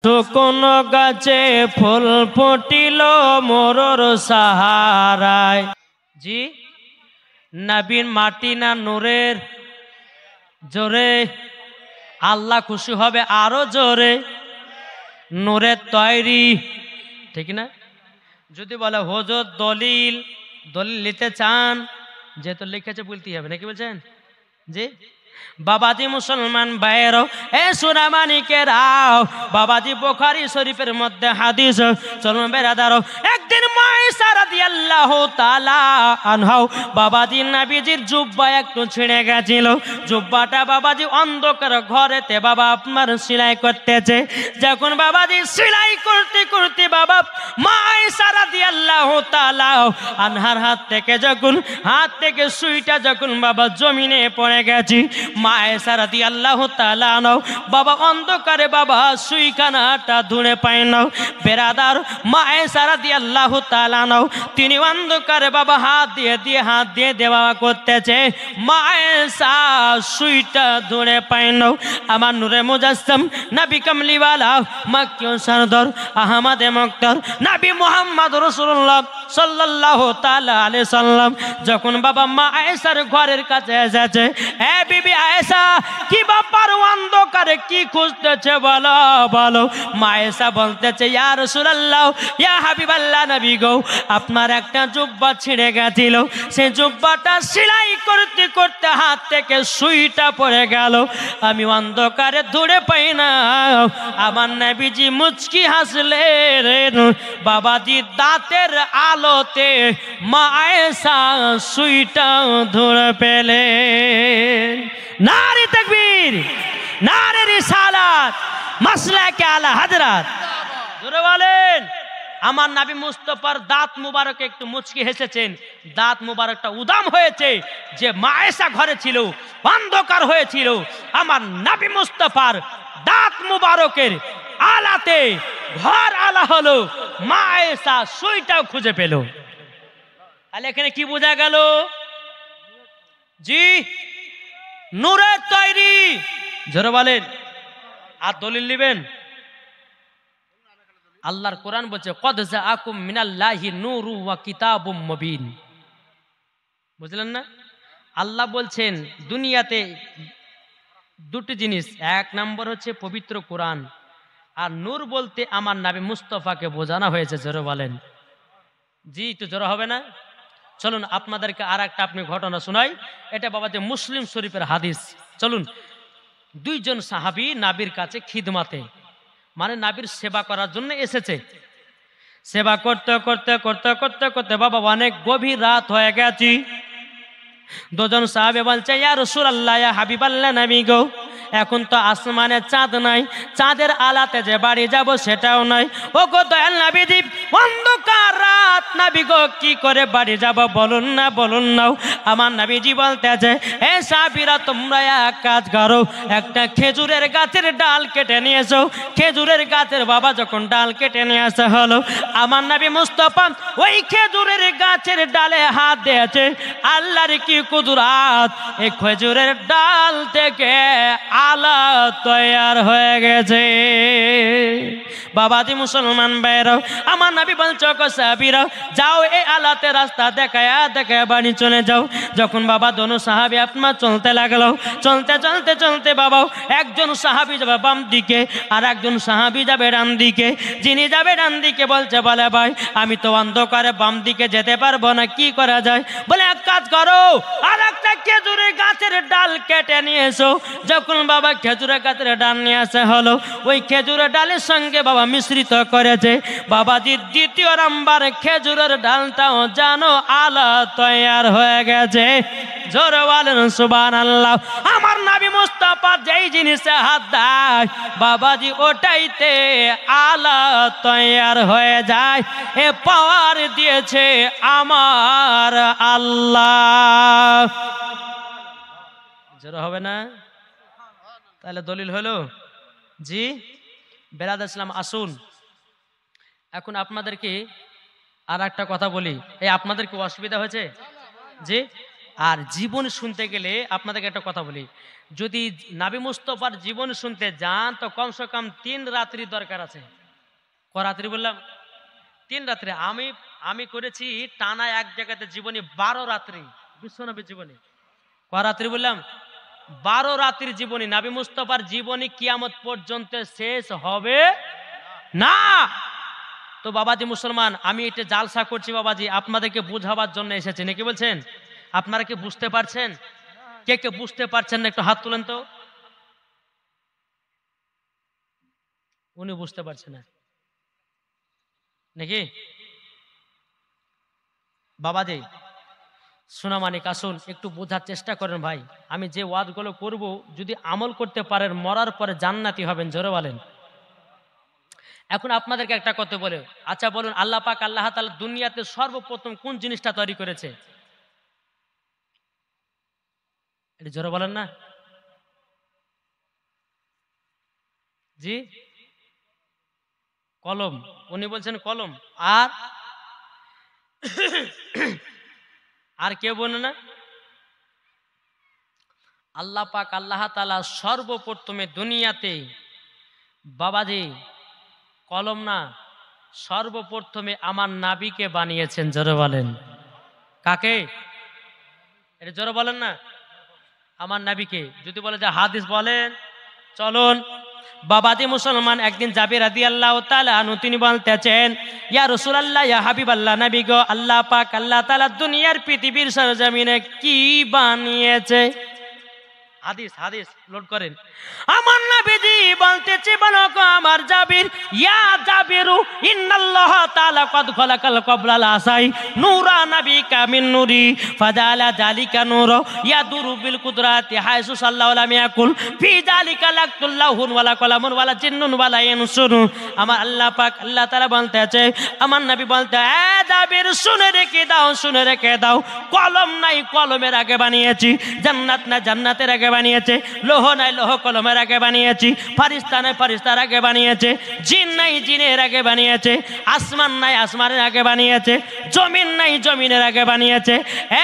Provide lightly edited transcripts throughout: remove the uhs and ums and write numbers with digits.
শুকনো গাছে ফুল ফুটিল মোরর সাহারায়। জি, নবীর মাটি না নূরের? জোরে আল্লাহ খুশি হবে আরো জোরে। নূরের তৈরি, ঠিক না? যদি বলে হুজুর দলিল নিতে চান, যেহেতু লিখেছে বলতেই হবে, নাকি বলছেন? জি বাবাজি মুসলমান ভাইয়েরাও, এ সোনামানিকেরাও, বাবাজি বুখারী শরীফের মধ্যে হাদিস, চলুন বেরাদারও, একদিন মায়েশা রাদিয়াল্লাহু তাআলা আনহা, বাবাজি নবীজির জুব্বা একটু ছিঁড়ে গেছিল। জুব্বাটা বাবাজি অন্ধকার ঘরেতে বাবা আপনার সেলাই করতেছে। যখন বাবাজি সেলাই করতে করতে বাবা মায়েশা রাদিয়াল্লাহু তাআলা আনহার হাত থেকে সুইটা যখন বাবা জমিনে পড়ে গেছে, মায়েশা রাদিয়াল্লাহু তাআলা আনহা বাবা অন্ধকারে বাবা সুইখানাটা ধরে পায় না। বেরাদার, মায়েশা রাদিয়াল্লাহু তাআলা আনহা তিনি অন্ধকারে বাবা হাত দিয়ে দেওয়া করতেছে, মায়েশা সুইটা ধরে পায় না। আমার নূরে মুজাসসাম নবী কামলিওয়ালা মক্কি সরদার আহমদ মুক্তার নবী মুহাম্মদ রাসূলুল্লাহ সাল্লাল্লাহু তাআলা আলাইহি সাল্লাম যখন বাবা মায়েশার ঘরের কাছে এসেছে, এ বিবি আয়েশা, কি ব্যাপার অন্ধকারে কি খুঁজতেছে বলো বলো। মায়েশা বলতেছে, ইয়া রাসূলুল্লাহ, ইয়া হাবিবাল্লাহ নবী গো, আপনার একটা জুব্বা ছিঁড়ে গেছিল, সেই জুব্বাটা সেলাই করতে করতে হাত থেকে সুইটা পড়ে গেল, আমি অন্ধকারে ধরে পাই না। আমার নবীজি মুচকি হাসলেন, বাবাজি দাঁতের আলোতে মায়েশা সুইটা ধরে পেলেন। নারে তাকবীর, নারে রিসালাত, মাসলাকে আলা হযরত। জোরে বলেন। আমার নবী মুস্তাফার দাঁত মুবারক একটু মুচকি হেসেছেন, দাঁত মুবারকটা উদাম হয়েছে। যে মায়েশা ঘরে ছিল, অন্ধকার হয়েছিল, আমার নবী মুস্তাফার দাঁত মুবারকের আলাতে ঘর আলা হলো, মায়েশা সুইটাও খুঁজে পেল। তাহলে এখানে কি বোঝা গেল? জি, নূরের তৈরি। জোরে বলেন। আর দলিল নেবেন? আল্লাহর কোরআন বলছে, কদ জাআকুম মিনাল্লাহি নূরু ওয়া কিতাবুম মুবিন। বুঝলেন না? আল্লাহ বলছেন দুনিয়াতে দুটি জিনিস, এক নম্বর হচ্ছে পবিত্র কোরআন, আর নূর বলতে আমার নবী মুস্তাফাকে বোঝানো হয়েছে। জোরে বলেন। জি, একটু জোরে হবে না? চলুন আপনাদেরকে আর একটা আপনি ঘটনা শোনাই। এটা বাবাজি মুসলিম শরীফের হাদিস। চলুন, দুইজন সাহাবী নবীর কাছে খিদমাতে, মানে নবীর সেবা করার জন্য এসেছে। সেবা করতে করতে করতে করতে করতে বাবা অনেক গভীর রাত হয়ে গেছে। দুজন সাহাবী বলছে, ইয়া রাসূলুল্লাহ, ইয়া হাবিবাল্লাহ নবী গো, এখন তো আসমানে চাঁদ নাই, চাঁদের আলাতে যে বাড়ি যাব সেটাও নাই। ও গো দয়াল নবীজি, অন্ধকার রাত নবী গো, কি করে বাড়ি যাব বলুন না, বলুন না। আমার নবীজি বলতেছে, হে সাহাবীরা, তোমরা এক কাজ করো, একটা খেজুরের গাছের ডাল কেটে নিয়ে এসো। খেজুরের গাছের বাবা যখন ডাল কেটে নিয়ে আসা হলো, আমার নবী মুস্তাফা ওই খেজুরের গাছের ডালে হাত দিয়েছে। আল্লাহর কি কুদরত, এই খেজুরের ডাল থেকে আলা তৈয়ার হয়ে গেছে। বাবাজি মুসলমান ভাইরা, আমার নবী বলছে, গো সাহাবীরা, যাও এই আলাতে রাস্তা দেখায়া দেখায়া বাড়ি চলে যাও। যখন বাবা দোনো সাহাবী আপনার চলতে লাগলো, চলতে চলতে চলতে বাবা একজন সাহাবী যাবে বাম দিকে, আর একজন সাহাবী যাবে ডান দিকে। যিনি যাবে ডান দিকে বলছে, বলে ভাই, আমি তো অন্ধকারে বাম দিকে যেতে পারবো না, কি করা যায়? বলে, এক কাজ করো, আর একটা খেজুরের গাছের ডাল কেটে নিয়ে এসো। যখন বাবা খেজুরের গাছের ডাল নিয়ে আসা হলো, ওই খেজুরের ডালের সঙ্গে বাবা মিশ্রিত করেছে। বাবাজি দ্বিতীয় নাম্বার খেজুরের ডালটাও জানো আলা তৈয়ার হয়ে গেছে। জোরে বলেন সুবহানাল্লাহ। আমার নবী মুস্তাফা যেই জিনিসে হাত দেয় বাবাজি ওটাইতে আলা তৈয়ার হয়ে যায়। এ পাওয়ার দিয়েছে আমার আল্লাহ। জোরে হবে না? তাহলে দলিল হলো। জি বেরাদার ইসলাম, আসুন এখন আপনাদেরকে আর একটা কথা বলি। এই আপনাদের কি অসুবিধা হয়েছে? জি, আর জীবন শুনতে গেলে আপনাদেরকে একটা কথা বলি, যদি নবী মুস্তাফার জীবন শুনতে যান তো কমসে কম 3 রাত্রি দরকার আছে। ক রাত্রি বললাম? 3 রাত্রি। আমি করেছি টানা এক জায়গাতে জীবনী 12 রাত্রি, বিশ্বনবীর জীবনী। ক রাত্রি বললাম? 12 রাত্রির জীবনী। নবী মুস্তাফার জীবনী কিয়ামত পর্যন্ত শেষ হবে না। তো বাবাজি মুসলমান, আমি এটা জালসা করছি বাবাজি, আপনাদেরকে বোঝাবার জন্য এসেছি, নাকি বলছেন? আপনারা কি বুঝতে পারছেন? কে কে বুঝতে পারছেন না একটু হাত তুলেন তো। উনি বুঝতে পারছেন না নাকি? বাবাজি সোনামানিক, আসুন একটু বোঝার চেষ্টা করেন ভাই। আমি যে ওয়াজগুলো করব যদি আমল করতে পারেন মরার পরে জান্নাতি হবেন, জোরে বলেন। এখন আপনাদেরকে একটা কথা বলে, আচ্ছা বলুন, আল্লাহ পাক আল্লাহ তাআলা দুনিয়াতে সর্বপ্রথম কোন জিনিসটা তৈরি করেছে? এটা জোরে বলেন না জি। কলম। উনি বলছেন কলম। আর কেউ বলে না? আল্লাহ পাক আল্লাহ তাআলা সর্বপ্রথমে দুনিয়াতে বাবাজি কলম না, সর্বপ্রথমে আমার নাবিকে বানিয়েছেন, জোরে বলেন। কাকে? এটা জোরে বলেন না। আমার নাবিকে। যদি বলে যে হাদিস বলেন, চলুন বাবাজি মুসলমান। একদিন জাবির রাদিয়াল্লাহু তাআলা আনহু তিনি বলতেছেন, ইয়া রাসূলুল্লাহ, ইয়া হাবিবাল্লাহ, নবী গো, আল্লাহ পাক আল্লাহ তাআলা দুনিয়ার পৃথিবীর সরজমিনে কি বানিয়েছে? হাদিস হাদিস লোড করেন। আমার নবীজি বলতেছে, বলো গো আমার জাবির, ইয়া জাবিরু, ইন্নাল্লাহ তাআলা কদ খলাকাল ক্বাবলাল আসাই নূরা নাবিকা মিন নূরি ফাজালা জালিকা নূর ইয়াদুরু বিল কুদরাতি হাইসু সাল্লাল্লাহু আলাইহি ইয়াকুল ফি জালিকা লাকুল্লাহুন ওয়ালা কলামুন ওয়ালা জিন্নুন ওয়ালা ইনসুন। আমার আল্লাহ পাক আল্লাহ তাআলা বলতেছে, আমার নবী বলতে, এ জাবির শুনে রেখে দাও, শুনে রেখে দাও, কলম নাই কলমের আগে বানিয়েছি, জান্নাত না জান্নাতের আগে বানিয়েছে, লোহ নাই লোহ কলমের আগে বানিয়েছি, ফারিস্তা নাই ফারিস্তার আগে বানিয়েছে, জিন নাই জিনের আগে বানিয়েছে, আসমান নাই আসমানের আগে বানিয়েছে, জমিন নাই জমিনের আগে বানিয়েছে।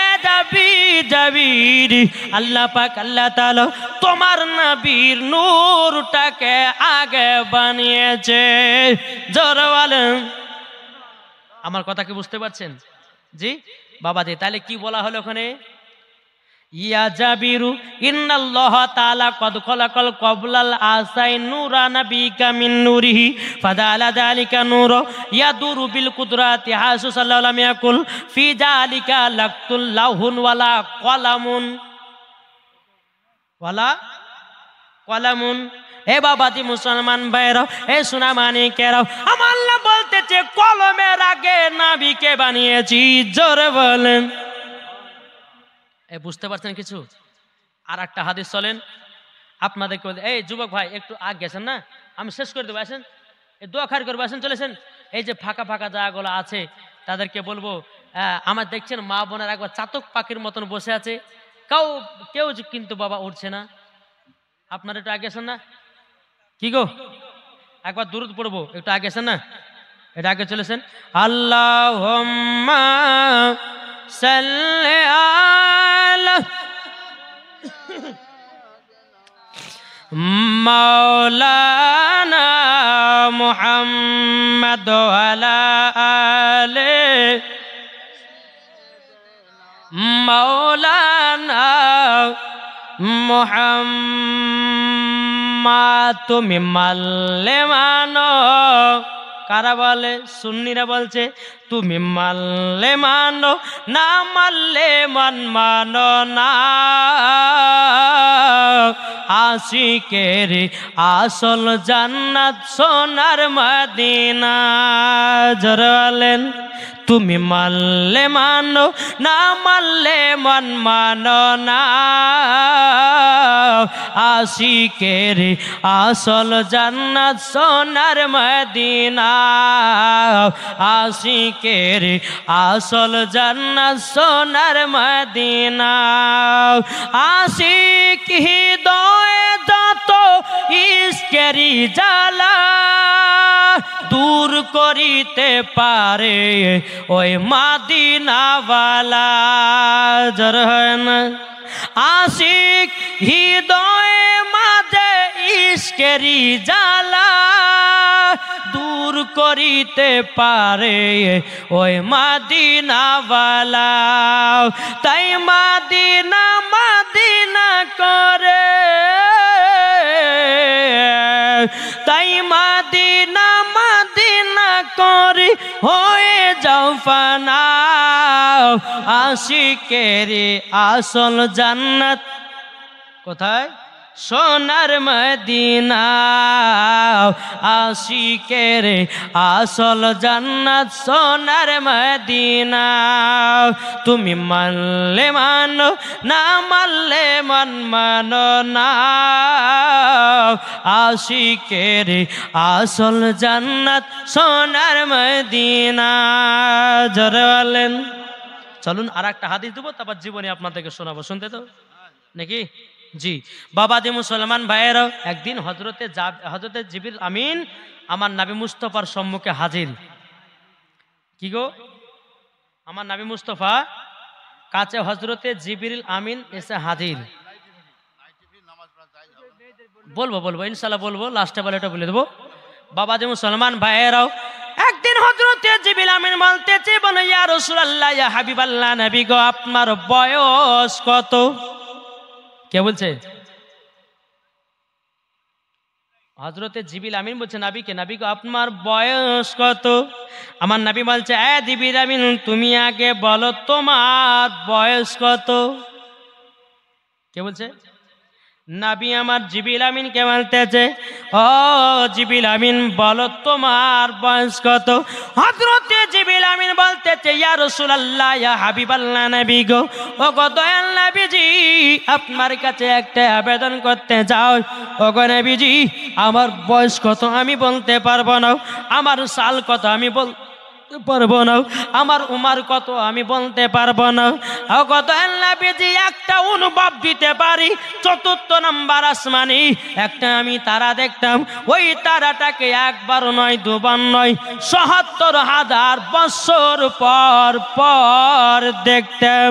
এ জাবির, আল্লাহ পাক আল্লাহ তাআলা তোমার নবীর নূরটাকে আগে বানিয়েছে, জোরে বলেন। আমার কথা কি বুঝতে পারছেন? জি বাবাজি, তাহলে কি বলা হলো ওখানে? ইয়া জাবিরু, ইন্নাল্লাহ তাআলা কদ খলাকাল ক্বাবলাল আসাই নূরা নাবিকা মিন নূরিহি ফাজালা যালিকা নূর ইয়াদুরু বিল কুদরাতি হাসু সাল্লাল্লাহু আলাইহি ইয়াকুল ফি যালিকা লাকুল লাহুন ওয়ালা কলামুন ওয়ালা কলামুন। এ বাবাজি মুসলমান ভাইরা, এ সোনামানিকেরাও, আমার আল্লাহ বলতেছে কলমের আগে নাবিকে বানিয়েছি, জোরে বলেন। বুঝতে পারছেন কিছু? আর একটা হাদিস চলেন আপনাদেরকে। এই যুবক ভাই একটু আগ গেছেন না, আমি শেষ করে দেবো, আসেন এই দোয়া খার করবো, আসেন চলেছেন। এই যে ফাঁকা ফাঁকা জায়গাগুলো আছে তাদেরকে বলবো, আমার দেখছেন মা বোনের একবার চাতক পাখির মতন বসে আছে, কেউ কিন্তু বাবা উঠছে না। আপনারা একটু আগে আসেন না, কি গো একবার দুরূদ পড়বো, একটু আগে আসেন না, এটা আগে চলেছেন। আল্লাহুম্মা সাল্লি আলা মাওলানা মুহাম্মদ ওয়ালা আলে মাওলানা মুহাম্মদ। তুমি মানলে মানো, কারা বলে? সুন্নিরা বলছে তুমি মানলে মানো, না মানলে মানো না। আশিকের আসল জান্নাত সোনার মদিনা, জোরে বলেন। তুমি মানলে মানো, না মানলে মানো না। আশিকের আসল জান্নাত সোনার মদিনা, আশিকের আসল জান্নাত সোনার মদিনা। আশিক হৃদয়ে যত ইশকেরি জ্বালা দূর করিতে পারে ওই মাদিনাওয়ালা। জোর হয় না? আশিক হৃদয়ে মাঝে ইশকেরি জ্বালা দূর করিতে পারে ওই মাদিনাওয়ালা। তাই মাদিনা মাদিনা করে, তাই মাদিনা মাদিনা করে হয়ে যাও ফানা। আশিকেরি আসল জান্নাত কোথায়? সোনার মদিনা। আশিকের আসল জান্নাত সোনার মদিনা। তুমি মানলে মানো, না মানলে মানো না। আশিকের আসল জান্নাত সোনার মদিনা। জোরে বলেন। চলুন আর একটা হাদিস দেবো, তারপর জীবনে আপনাদেরকে শোনাবো। শুনতে তো নাকি? জি বাবা দে মুসলমান ভাইয়েরাও, একদিন হজরতে জিবরিল আমিন আমার নবী মুস্তফার সম্মুখে হাজির। কি গো? আমার নবী মুস্তফা কাছে হজরতে জিবরিল আমিন এসে হাজির। বলবো ইনশাল্লাহ বলবো, লাস্টে বলে এটা বলে দেবো। বাবা দে মুসলমান ভাইয়েরাও, একদিন হযরতে জিবরিল আমিন বলতেছে, বলে ইয়া রাসূলুল্লাহ, ইয়া হাবিবাল্লাহ, নবী গো আপনার বয়স কত? কে বলছে? হযরতে জিবরিল আমিন বলছে নবীকে, নবী গো আপনার বয়স কত? আমার নবী বলছে, এ জিবরিল আমিন তুমি আগে বলো তোমার বয়স কত? কে বলছে? নবী আমার জিবরিল আমিনকে বলতেছে, ও জিবরিল আমিন বলো তোমার বয়স কত? হযরতে জিবরিল আমিন বলতেছে, ইয়া রাসূলুল্লাহ, ইয়া হাবিবাল্লাহ, নবী গো, ও গো দয়াল নবীজি আপনার কাছে একটা আবেদন করতে চাও। ও গো নবীজি আমার বয়স কত আমি বলতে পারবো না, আমার সাল কত আমি বলতে পারবো না, আমার উমার কত আমি বলতে পারবো না। কত নবীজি একটা অনুভব দিতে পারি, চতুর্থ নাম্বার আসমানি একটা আমি তারা দেখতাম, ওই তারাটাকে একবার নয় দুবার নয় ৭৭,০০০ বছর পর পর দেখতাম।